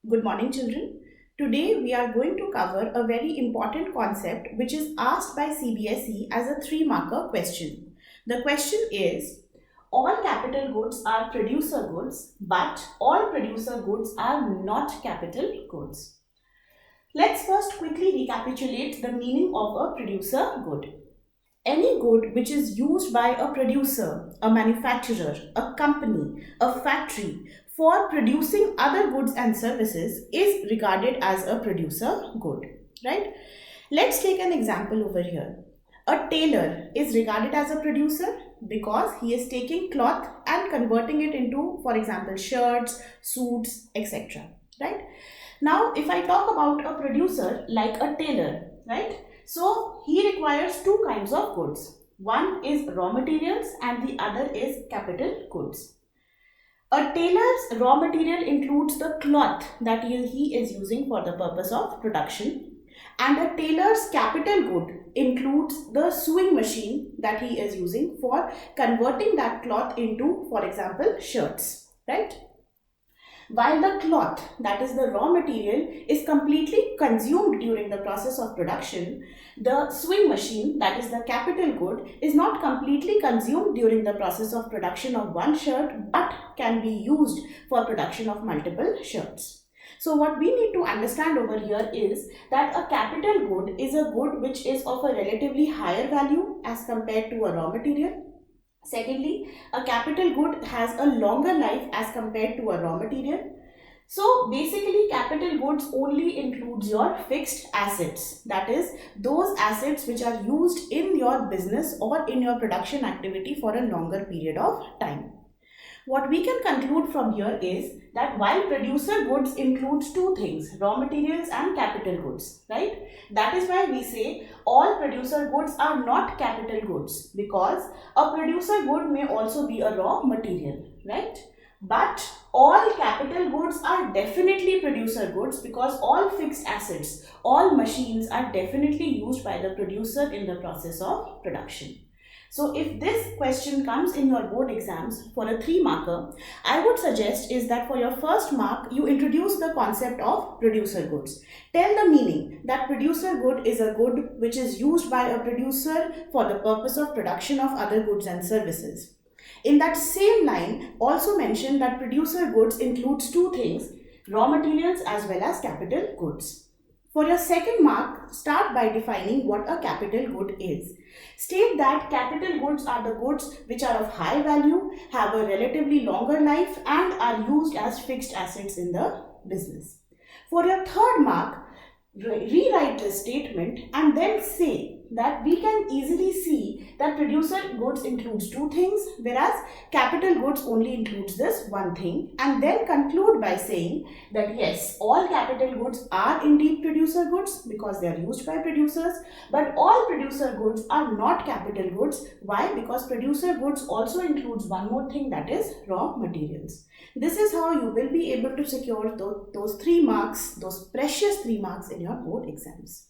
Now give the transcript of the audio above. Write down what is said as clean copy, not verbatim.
Good morning, children. Today we are going to cover a very important concept which is asked by CBSE as a 3-marker question. The question is, all capital goods are producer goods, but all producer goods are not capital goods. Let's first quickly recapitulate the meaning of a producer good. Any good which is used by a producer, a manufacturer, a company, a factory for producing other goods and services is regarded as a producer good, right? Let's take an example over here. A tailor is regarded as a producer because he is taking cloth and converting it into, for example, shirts, suits, etc. Right? Now, if I talk about a producer like a tailor, right? So, he requires two kinds of goods. One is raw materials and the other is capital goods. A tailor's raw material includes the cloth that he is using for the purpose of production, and a tailor's capital good includes the sewing machine that he is using for converting that cloth into, for example, shirts, right? While the cloth, that is the raw material, is completely consumed during the process of production, the sewing machine, that is the capital good, is not completely consumed during the process of production of one shirt but can be used for production of multiple shirts. So what we need to understand over here is that a capital good is a good which is of a relatively higher value as compared to a raw material. Secondly, a capital good has a longer life as compared to a raw material. So basically, capital goods only includes your fixed assets, that is those assets which are used in your business or in your production activity for a longer period of time. What we can conclude from here is that while producer goods includes two things, raw materials and capital goods, right? That is why we say all producer goods are not capital goods, because a producer good may also be a raw material, right? But all capital goods are definitely producer goods, because all fixed assets, all machines are definitely used by the producer in the process of production. So if this question comes in your board exams for a 3-marker, I would suggest is that for your first mark, you introduce the concept of producer goods. Tell the meaning that producer good is a good which is used by a producer for the purpose of production of other goods and services. In that same line, also mention that producer goods includes two things, raw materials as well as capital goods. For your second mark, start by defining what a capital good is. State that capital goods are the goods which are of high value, have a relatively longer life and are used as fixed assets in the business. For your third mark, rewrite this statement and then say that we can easily see that producer goods includes two things, whereas capital goods only includes this one thing, and then conclude by saying that yes, all capital goods are indeed producer goods because they are used by producers, but all producer goods are not capital goods. Why? Because producer goods also includes one more thing, that is raw materials. This is how you will be able to secure those 3 marks, those precious 3 marks in your board exams.